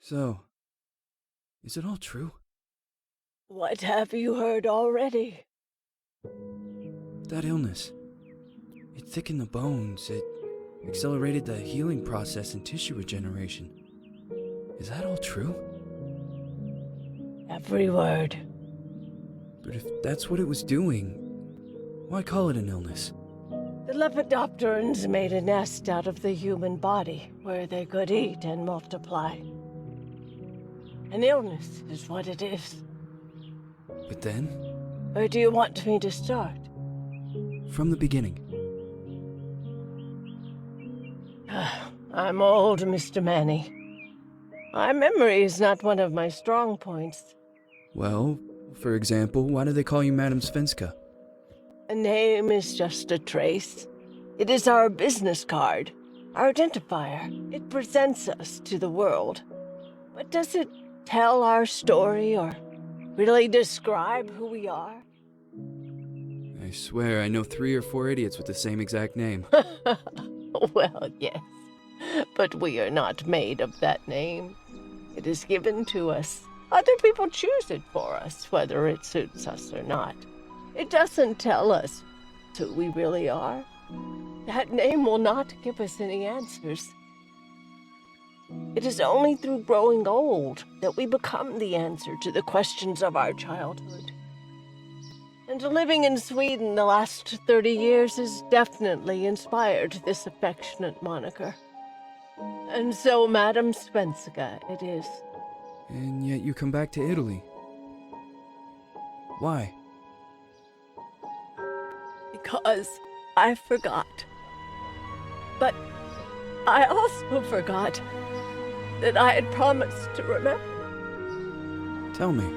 So, is it all true? What have you heard already? That illness. It thickened the bones. It accelerated the healing process and tissue regeneration. Is that all true? Every word. But if that's what it was doing, why call it an illness? The Lepidopterans made a nest out of the human body where they could eat and multiply. An illness is what it is. But then, Where do you want me to start? from the beginning. I'm old, Mr. Manny. My memory is not one of my strong points. Well, for example, why do they call you Madame Svenska? A name is just a trace. It is our business card, our identifier. It presents us to the world. But does it tell our story or really describe who we are? I swear I know 3 or 4 idiots with the same exact name. Well, yes. But we are not made of that name. It is given to us. Other people choose it for us, whether it suits us or not. It doesn't tell us who we really are. That name will not give us any answers. It is only through growing old that we become the answer to the questions of our childhood. And living in Sweden the last 30 years has definitely inspired this affectionate moniker. And so, Madame Svenska it is. And yet you come back to Italy. Why? Because I forgot. But I also forgot that I had promised to remember. Tell me.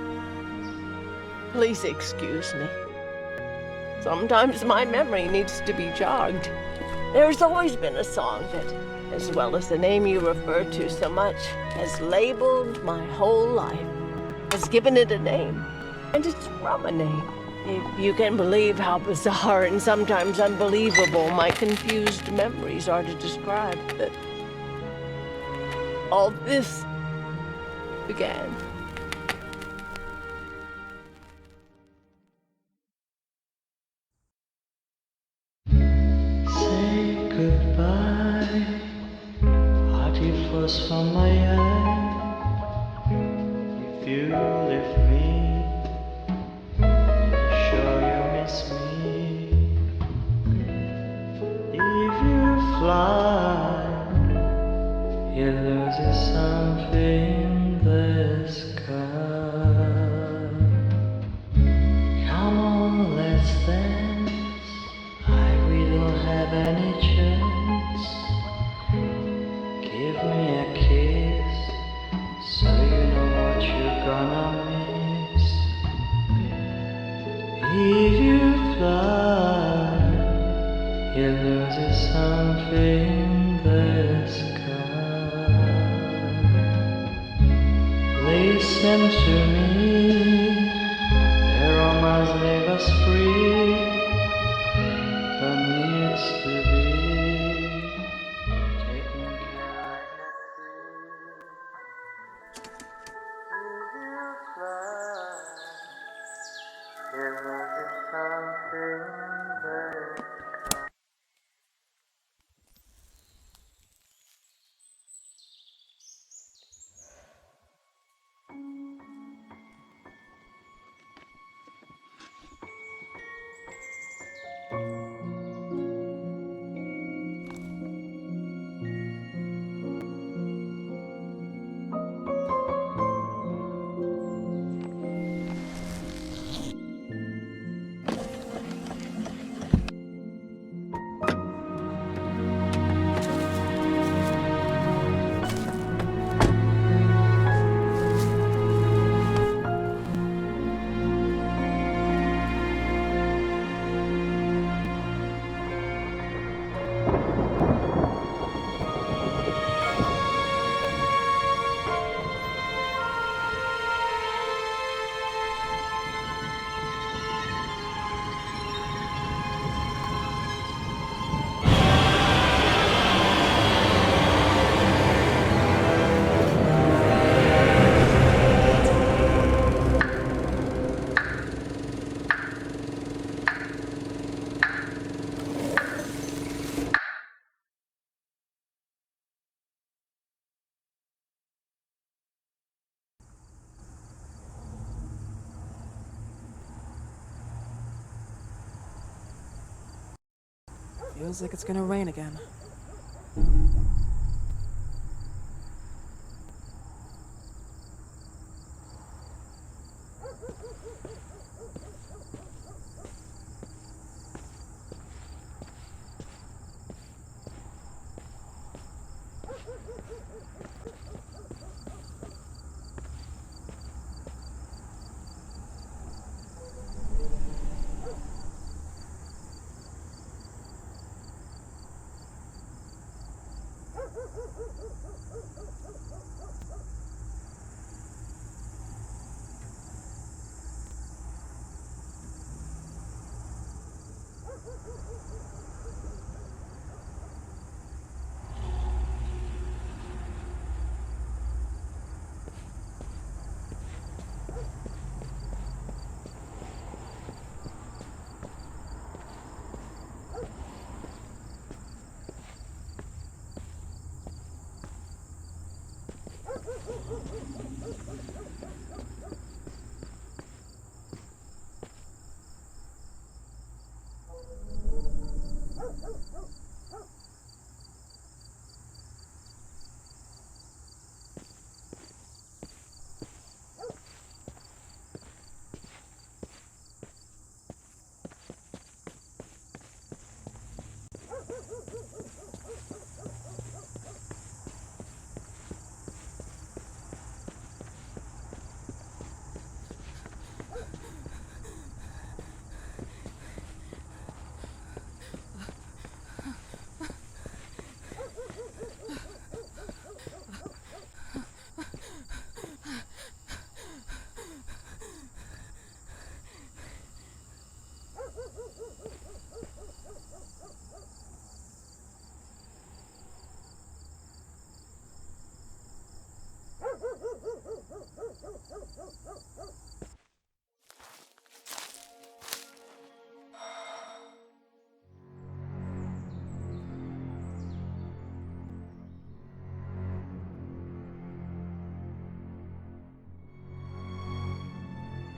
Please excuse me. Sometimes my memory needs to be jogged. There's always been a song that, as well as the name you refer to so much, has labeled my whole life, has given it a name, and it's from a name. If you can believe how bizarre and sometimes unbelievable my confused memories are to describe that all this began. Say goodbye, hearty flush from my eye. If you leave me, sure you miss me. If you fly, you lose something in the sky. Come on, let's dance. We don't have any chance. Give me a kiss, so you know what you're gonna miss. If you fly, you lose something in the sky. Listen to me, the romance leave us free. But needs to be taken care of. If you fly, you lose something there. Feels like it's gonna rain again.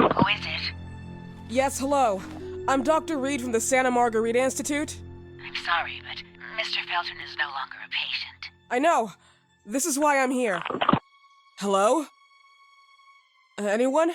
Who is it? Yes, hello. I'm Dr. Reed from the Santa Margarita Institute. I'm sorry, but Mr. Felton is no longer a patient. I know. This is why I'm here. Hello? Anyone?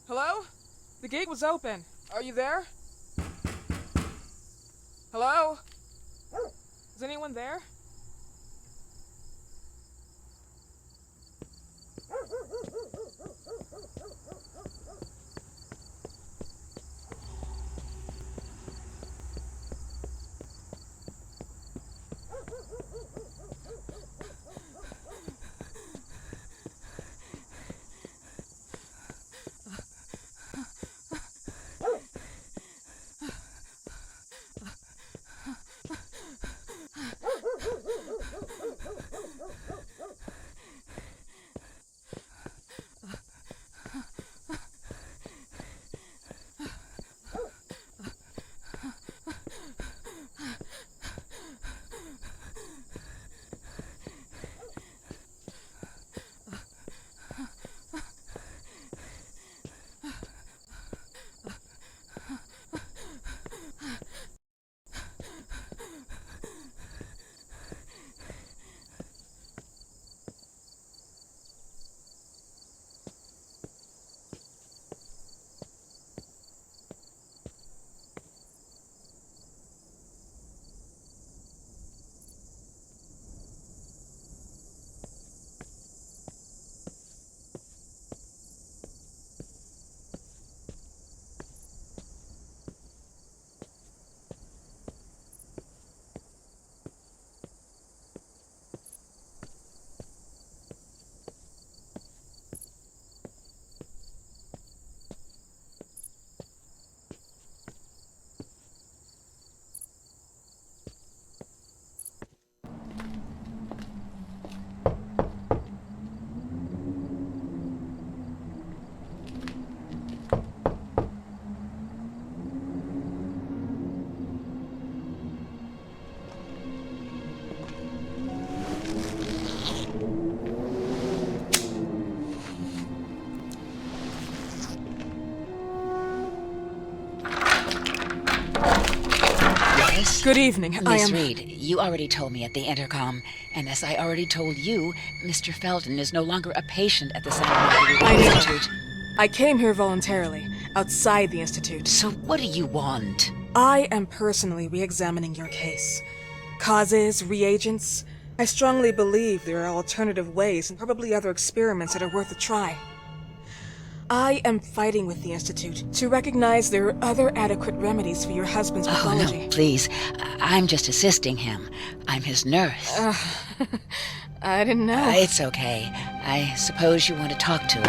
Hello? The gate was open. Are you there? Hello? Is anyone there? Alice? Good evening. I Miss am. Reed, you already told me at the intercom, and as I already told you, Mr. Felton is no longer a patient at the Santa Margarita I know. Institute. I came here voluntarily, outside the Institute. So what do you want? I am personally re-examining your case. Causes, reagents. I strongly believe there are alternative ways and probably other experiments that are worth a try. I am fighting with the Institute to recognize there are other adequate remedies for your husband's Oh, pathology. no, please. I'm just assisting him. I'm his nurse. I didn't know. It's okay. I suppose you want to talk to him.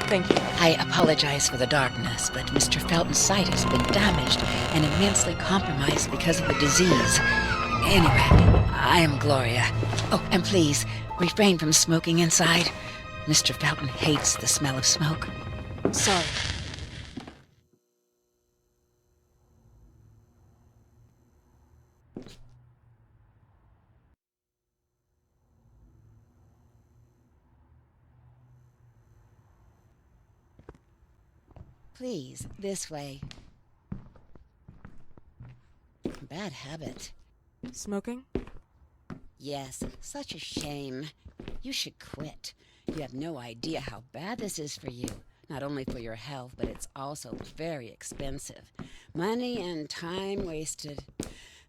Thank you. I apologize for the darkness, but Mr. Felton's sight has been damaged and immensely compromised because of the disease. Anyway, I am Gloria. Oh, and please, refrain from smoking inside. Mr. Felton hates the smell of smoke. Sorry. Please, this way. Bad habit. Smoking? Yes, such a shame. You should quit. You have no idea how bad this is for you. Not only for your health, but it's also very expensive. Money and time wasted.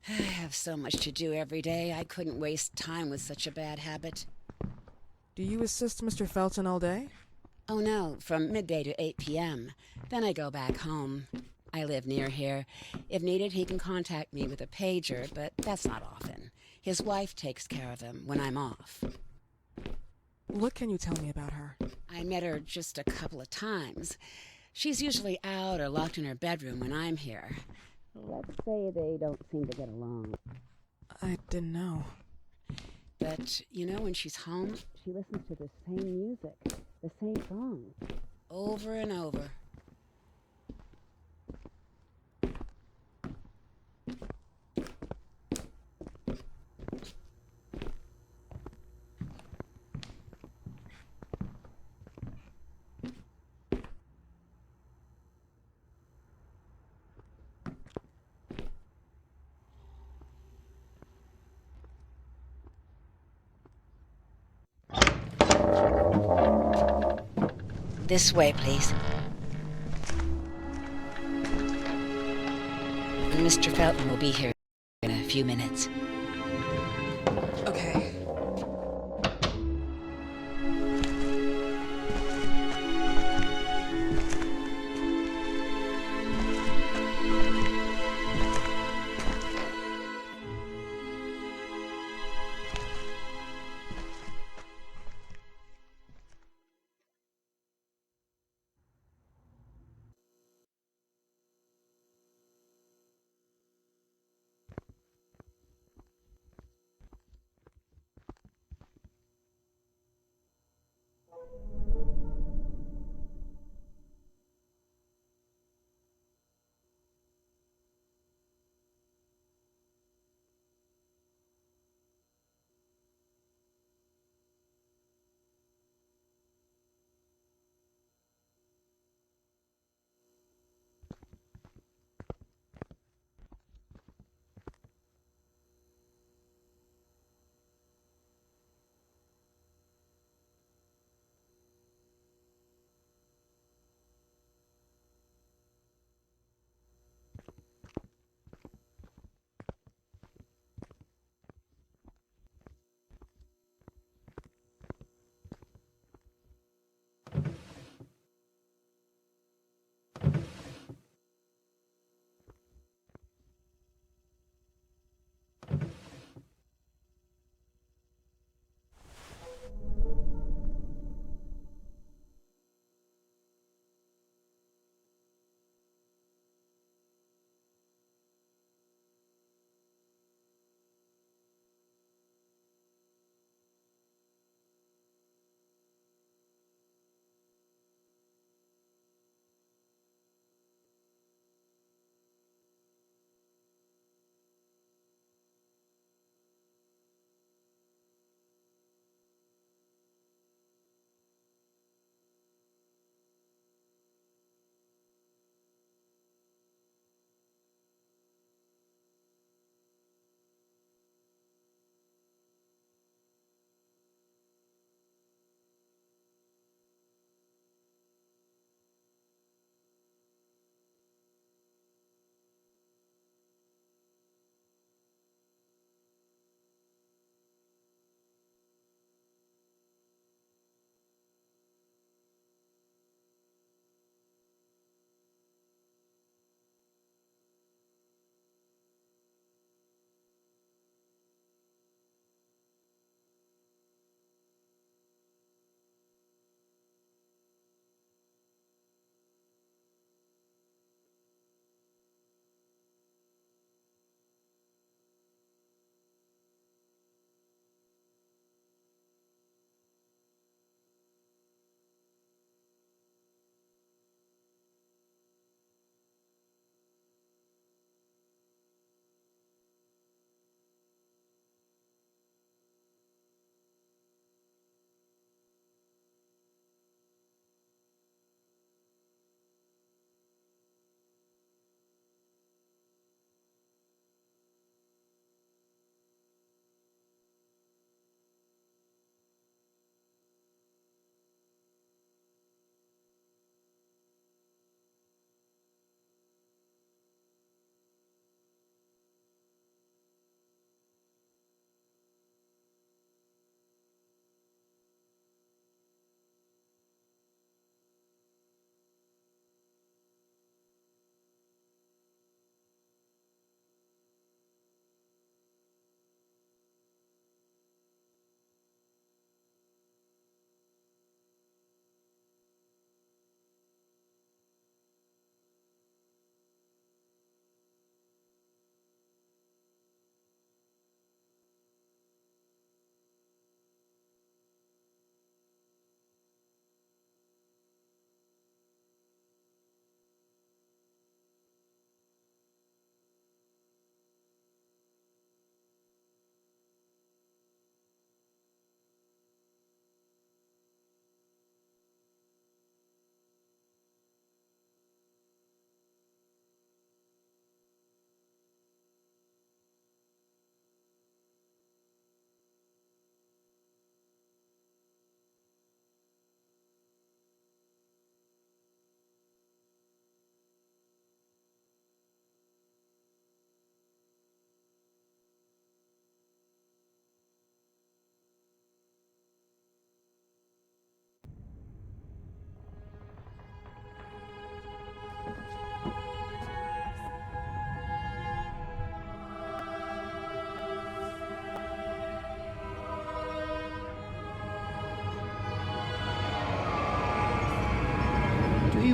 I have so much to do every day. I couldn't waste time with such a bad habit. Do you assist Mr. Felton all day? Oh no, from midday to 8 p.m. Then I go back home. I live near here. If needed, he can contact me with a pager, but that's not often. His wife takes care of him when I'm off. What can you tell me about her? I met her just a couple of times. She's usually out or locked in her bedroom when I'm here. Let's say they don't seem to get along. I didn't know. But, you know, when she's home, she listens to the same music, the same song, over and over. This way, please. Mr. Felton will be here in a few minutes. Okay.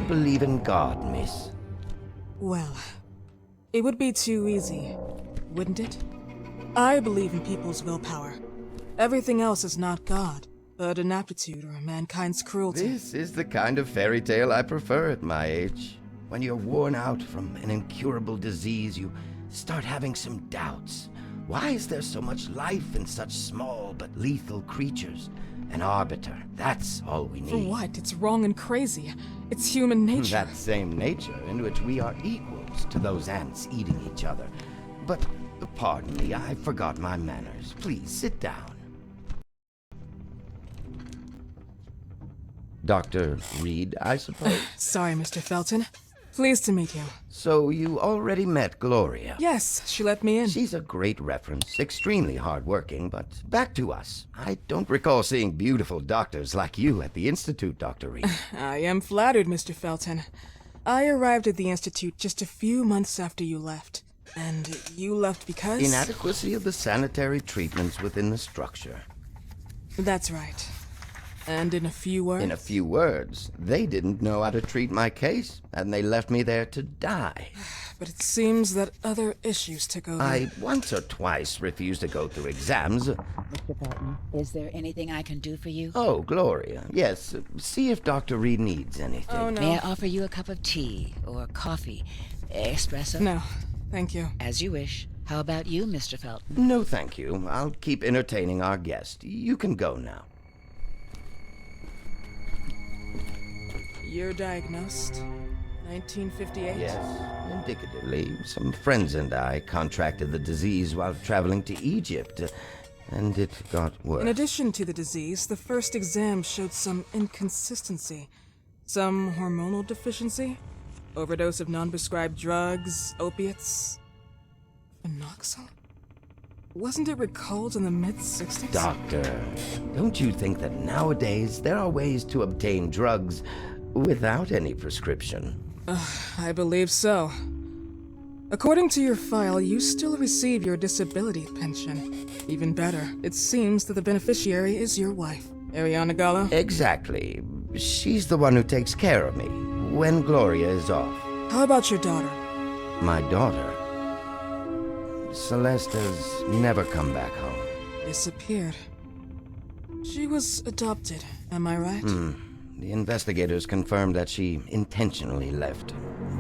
you believe in God, miss? Well, it would be too easy, wouldn't it? I believe in people's willpower. Everything else is not God, but an aptitude or mankind's cruelty. This is the kind of fairy tale I prefer at my age. When you're worn out from an incurable disease, you start having some doubts. Why is there so much life in such small but lethal creatures? An arbiter, that's all we need. For what? It's wrong and crazy. It's human nature. That same nature in which we are equals to those ants eating each other. But, pardon me, I forgot my manners. Please, sit down. Dr. Reed, I suppose? Sorry, Mr. Felton. Pleased to meet you. So you already met Gloria? Yes, she let me in. She's a great reference, extremely hardworking, but back to us. I don't recall seeing beautiful doctors like you at the Institute, Dr. Reed. I am flattered, Mr. Felton. I arrived at the Institute just a few months after you left. And you left because? Inadequacy of the sanitary treatments within the structure. That's right. And in a few words? In a few words, they didn't know how to treat my case, and they left me there to die. But it seems that other issues took over. I once or twice refused to go through exams. Mr. Felton, is there anything I can do for you? Oh, Gloria, yes. See if Dr. Reed needs anything. Oh, no. May I offer you a cup of tea or coffee? Espresso? No, thank you. As you wish. How about you, Mr. Felton? No, thank you. I'll keep entertaining our guest. You can go now. You're diagnosed. 1958? Yes, indicatively. Some friends and I contracted the disease while traveling to Egypt, and it got worse. In addition to the disease, the first exam showed some inconsistency. Some hormonal deficiency? Overdose of non-prescribed drugs, opiates? Phenoxyl? Wasn't it recalled in the mid-60s? Doctor, don't you think that nowadays there are ways to obtain drugs without any prescription? I believe so. According to your file, you still receive your disability pension. Even better, it seems that the beneficiary is your wife, Ariana Gallo. Exactly. She's the one who takes care of me when Gloria is off. How about your daughter? My daughter, Celeste, has never come back home. Disappeared. She was adopted, am I right? The investigators confirmed that she intentionally left.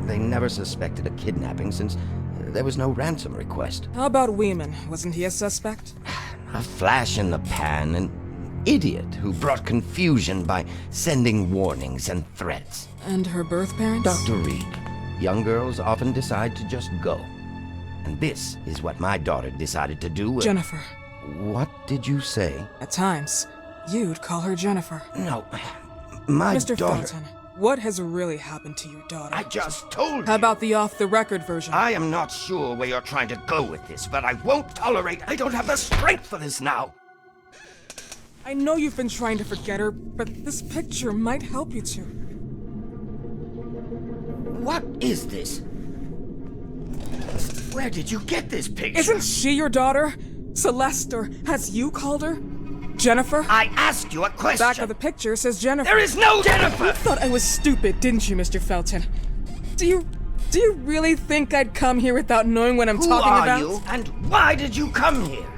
They never suspected a kidnapping since there was no ransom request. How about Weeman? Wasn't he a suspect? A flash in the pan, an idiot who brought confusion by sending warnings and threats. And her birth parents? Dr. Reed, young girls often decide to just go. And this is what my daughter decided to do. Jennifer. What did you say? At times, you'd call her Jennifer. No, my Mr. daughter... Felton, what has really happened to your daughter? I just told you. How about the off-the-record version? I am not sure where you're trying to go with this, but I won't tolerate... I don't have the strength for this now. I know you've been trying to forget her, but this picture might help you to. What is this? Where did you get this picture? Isn't she your daughter? Celeste, or has you called her? Jennifer? I asked you a question. Back of the picture says Jennifer. There is no Jennifer! You thought I was stupid, didn't you, Mr. Felton? Do you really think I'd come here without knowing what I'm talking about? Who are you, and why did you come here?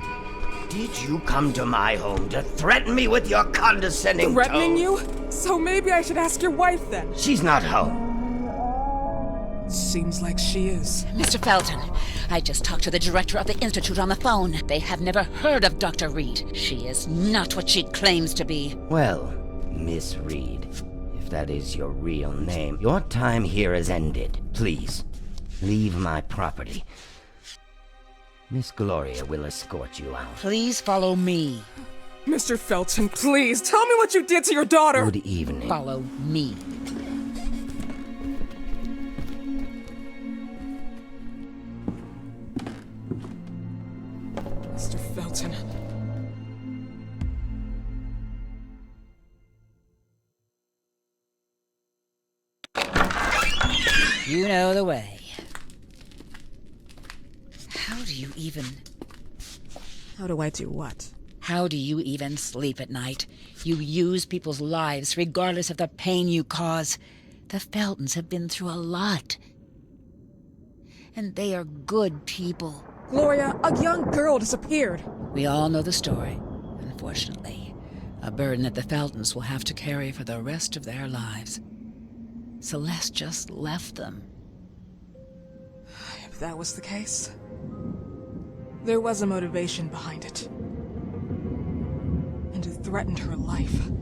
Did you come to my home to threaten me with your condescending Threatening tone? you? So maybe I should ask your wife then. She's not home. Seems like she is. Mr. Felton, I just talked to the director of the Institute on the phone. They have never heard of Dr. Reed. She is not what she claims to be. Well, Miss Reed, if that is your real name, your time here has ended. Please, leave my property. Miss Gloria will escort you out. Please follow me. Mr. Felton, please, tell me what you did to your daughter! Good evening. Follow me. Mr. Felton. You know the way. How do you even... How do I do what? How do you even sleep at night? You use people's lives regardless of the pain you cause. The Feltons have been through a lot. And they are good people. Gloria, a young girl disappeared. We all know the story, unfortunately. A burden that the Feltons will have to carry for the rest of their lives. Celeste just left them. If that was the case, there was a motivation behind it. And it threatened her life.